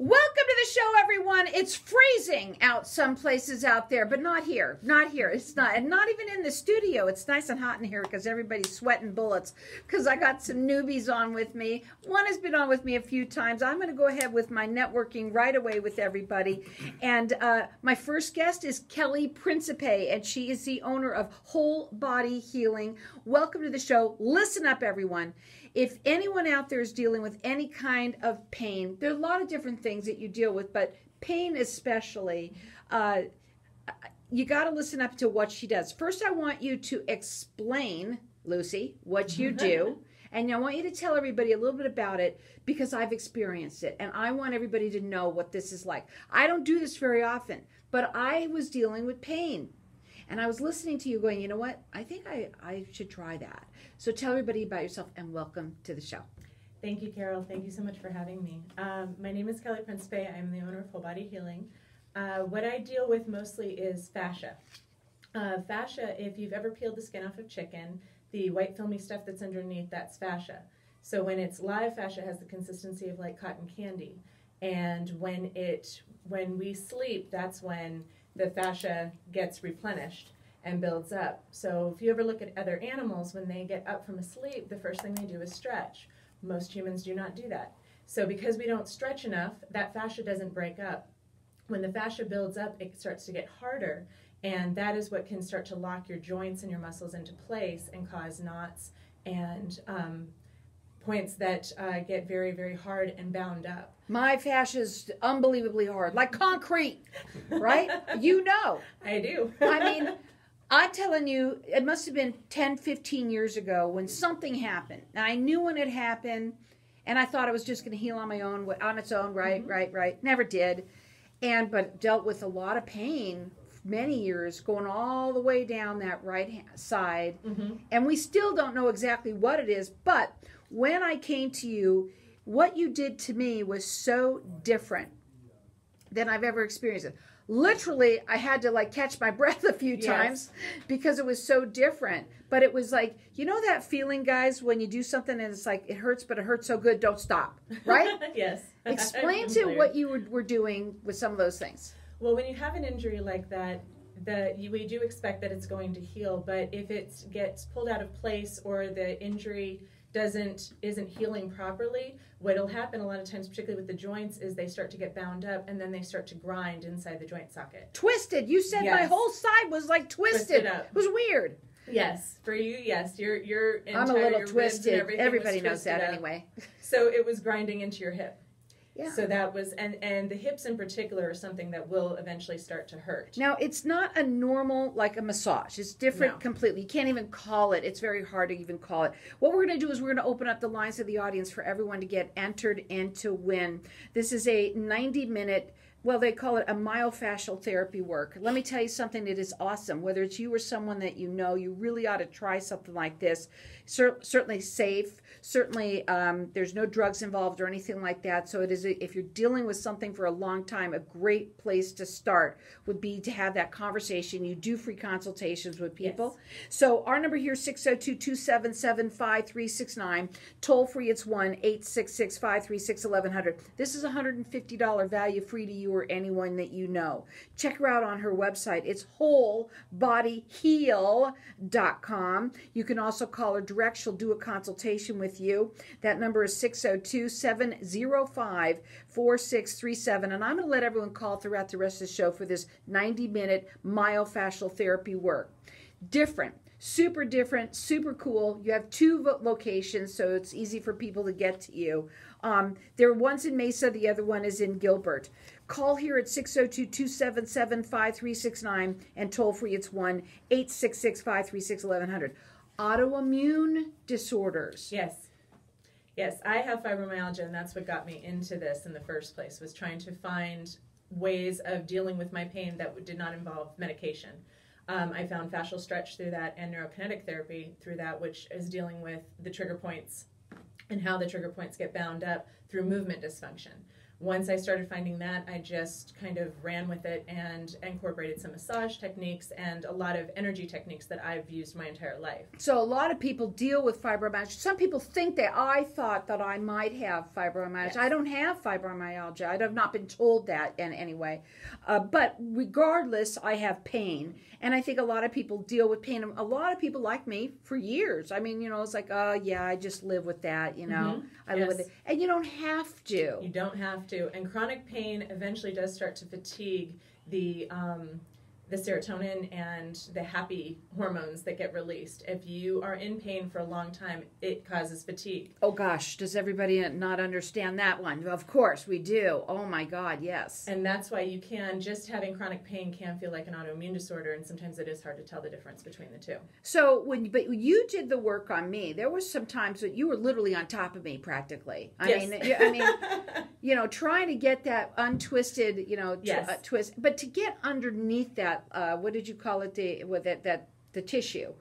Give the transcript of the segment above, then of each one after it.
Welcome to the show, everyone. It's freezing out some places out there, but not here. Not here. It's not. And not even in the studio. It's nice and hot in here because everybody's sweating bullets because I got some newbies on with me. One has been on with me a few times. I'm going to go ahead with my networking right away with everybody. And my first guest is Kelly Principe, and she is the owner of Whole Body Healing. Welcome to the show. Listen up, everyone. If anyone out there is dealing with any kind of pain, there are a lot of different things that you deal with, but pain especially, you got to listen up to what she does. First, I want you to explain, Lucy, what you do, and I want you to tell everybody a little bit about it because I've experienced it, and I want everybody to know what this is like. I don't do this very often, but I was dealing with pain. And I was listening to you going, you know what? I think I should try that. So tell everybody about yourself and welcome to the show. Thank you, Carol. Thank you so much for having me. My name is Kelly Principe. I'm the owner of Whole Body Healing. What I deal with mostly is fascia. Fascia, if you've ever peeled the skin off of chicken, the white filmy stuff that's underneath, that's fascia. So when it's live, fascia has the consistency of like cotton candy. And when we sleep, that's when the fascia gets replenished and builds up. So if you ever look at other animals, when they get up from a sleep, the first thing they do is stretch. Most humans do not do that. So because we don't stretch enough, that fascia doesn't break up. When the fascia builds up, it starts to get harder, and that is what can start to lock your joints and your muscles into place and cause knots and points that get very, very hard and bound up. My fascia is unbelievably hard, like concrete, right? You know. I do. I mean, I'm telling you, it must have been 10, 15 years ago when something happened. And I knew when it happened, and I thought it was just going to heal on my own, on its own, right. Never did. But dealt with a lot of pain many years, going all the way down that right side. And we still don't know exactly what it is, but when I came to you, what you did to me was so different than I've ever experienced it. Literally, I had to like catch my breath a few times because it was so different. But it was like, you know that feeling, guys, when you do something and it's like, it hurts, but it hurts so good, don't stop, right? Yes. Explain to what you were doing with some of those things. Well, when you have an injury like that, we do expect that it's going to heal, but if it gets pulled out of place or the injury isn't healing properly, what'll happen a lot of times, particularly with the joints, is they start to get bound up and then they start to grind inside the joint socket. Twisted. You said my whole side was like twisted. Up. It was weird. Yes, for you, yes. Your entire, I'm a little twisted. Everybody knows that anyway. So it was grinding into your hip. Yeah. So that was, and the hips in particular are something that will eventually start to hurt. Now, it's not a normal, like a massage. It's different completely. You can't even call it. It's very hard to even call it. What we're going to do is we're going to open up the lines of the audience for everyone to get entered in to win. This is a 90-minute, well, they call it a myofascial therapy work. Let me tell you something that is awesome. Whether it's you or someone that you know, you really ought to try something like this. Certainly safe. Certainly there's no drugs involved or anything like that. So it is, if you're dealing with something for a long time, a great place to start would be to have that conversation. You do free consultations with people. Yes. So our number here is 602-277-5369. Toll free, it's 1-866-536-1100. This is $150 value free to you or anyone that you know. Check her out on her website. It's wholebodyheal.com. You can also call her direct. She'll do a consultation with you. That number is 602-705-4637. And I'm going to let everyone call throughout the rest of the show for this 90-minute myofascial therapy work. Different. Super different, super cool. You have 2 locations, so it's easy for people to get to you. One's in Mesa, the other one is in Gilbert. Call here at 602-277-5369 and toll free it's 1-866-536-1100. Autoimmune disorders. Yes. Yes, I have fibromyalgia, and that's what got me into this in the first place, was trying to find ways of dealing with my pain that did not involve medication. I found fascial stretch through that and neurokinetic therapy through that, which is dealing with the trigger points and how the trigger points get bound up through movement dysfunction. Once I started finding that, I just kind of ran with it and incorporated some massage techniques and a lot of energy techniques that I've used my entire life. So a lot of people deal with fibromyalgia. Some people think that I thought that I might have fibromyalgia. Yes. I don't have fibromyalgia. I have not been told that in any way. But regardless, I have pain. And I think a lot of people deal with pain. A lot of people like me for years. I mean, it's like, oh, yeah, I just live with that, I live with it. And you don't have to. You don't have to. And chronic pain eventually does start to fatigue the serotonin and the happy hormones that get released. If you are in pain for a long time, it causes fatigue. Oh gosh, does everybody not understand that one? Of course we do. Oh my God, yes. And that's why just having chronic pain can feel like an autoimmune disorder, and sometimes it is hard to tell the difference between the two. So when you did the work on me, there was some times that you were literally on top of me practically. I mean, trying to get that untwisted, yes. Twist, but to get underneath that, what did you call it? The tissue.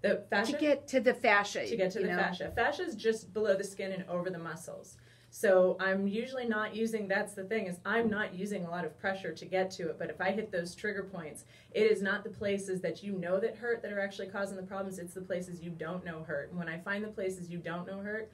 The fascia? To get to the fascia. To get to the fascia. Fascia is just below the skin and over the muscles. So I'm usually not using, that's the thing, is I'm not using a lot of pressure to get to it. But if I hit those trigger points, it is not the places that you know that hurt that are actually causing the problems. It's the places you don't know hurt. And when I find the places you don't know hurt,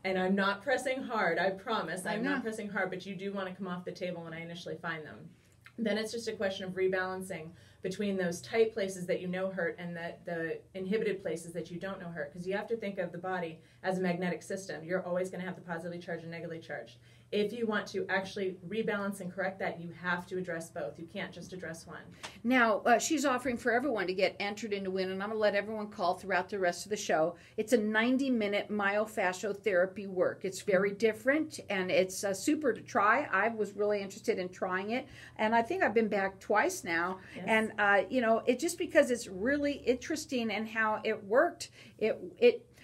and I'm not pressing hard, I promise, I'm not pressing hard, but you do want to come off the table when I initially find them. Then it's just a question of rebalancing between those tight places that you know hurt and the inhibited places that you don't know hurt. Because you have to think of the body as a magnetic system. You're always going to have the positively charged and negatively charged. If you want to actually rebalance and correct that, you have to address both. You can't just address one. Now, she's offering for everyone to get entered in to win, and I'm going to let everyone call throughout the rest of the show. It's a 90-minute myofascial therapy work. It's very different, and it's super to try. I was really interested in trying it, and I think I've been back twice now. Yes. And, it just because it's really interesting and how it worked,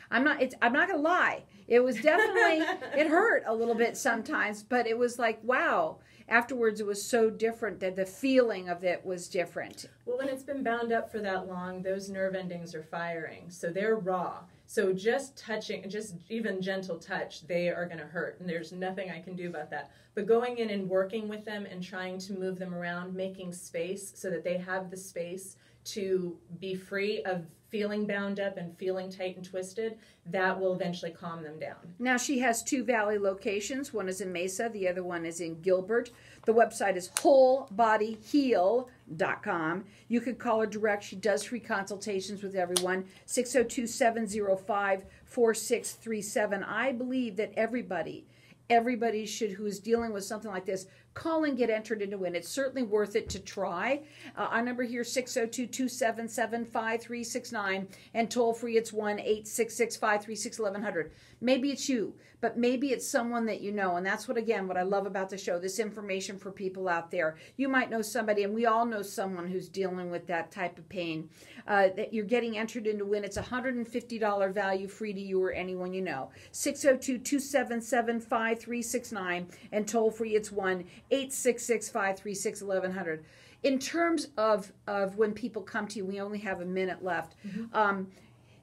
I'm not going to lie. It was definitely, it hurt a little bit sometimes, but it was like, wow. Afterwards, it was so different that the feeling of it was different. Well, when it's been bound up for that long, those nerve endings are firing. So they're raw. So just touching, just even gentle touch, they are going to hurt. And there's nothing I can do about that. But going in and working with them and trying to move them around, making space so that they have the space to be free of feeling bound up and feeling tight and twisted, that will eventually calm them down. Now she has 2 Valley locations. One is in Mesa, the other one is in Gilbert. The website is wholebodyheal.com. You can call her direct. She does free consultations with everyone. 602-705-4637. I believe that everybody who is dealing with something like this, call and get entered into it. It's certainly worth it to try. Our number here, 602-277-5369, and toll free, it's 1-866-536-1100. Maybe it's you, but maybe it's someone that you know, and that's what I love about the show, this information for people out there. You might know somebody, and we all know someone who's dealing with that type of pain, that you're getting entered into win. It's $150 value, free to you or anyone you know. 602-277-5369, and toll free, it's 1-866-536-1100. In terms of when people come to you, we only have a minute left. Mm-hmm.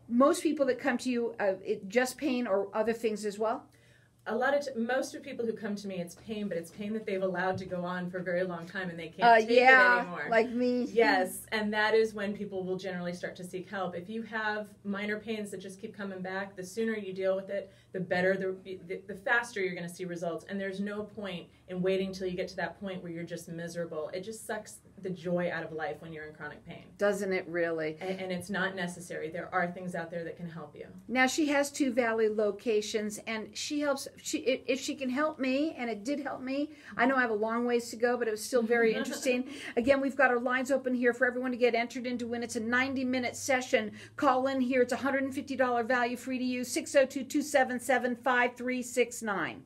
Most people that come to you, just pain or other things as well? Most of the people who come to me, it's pain, but it's pain that they've allowed to go on for a very long time and they can't take it anymore. Like me. Yes, and that is when people will generally start to seek help. If you have minor pains that just keep coming back, the sooner you deal with it, the better, the faster you're going to see results. And there's no point in waiting till you get to that point where you're just miserable. It just sucks the joy out of life when you're in chronic pain. Doesn't it really? And it's not necessary. There are things out there that can help you. Now, she has 2 Valley locations, and she helps. If she can help me, and it did help me. I know I have a long ways to go, but it was still very interesting. Again, we've got our lines open here for everyone to get entered into win. It's a 90-minute session. Call in here. It's $150 value, free to use. 602-277-5369.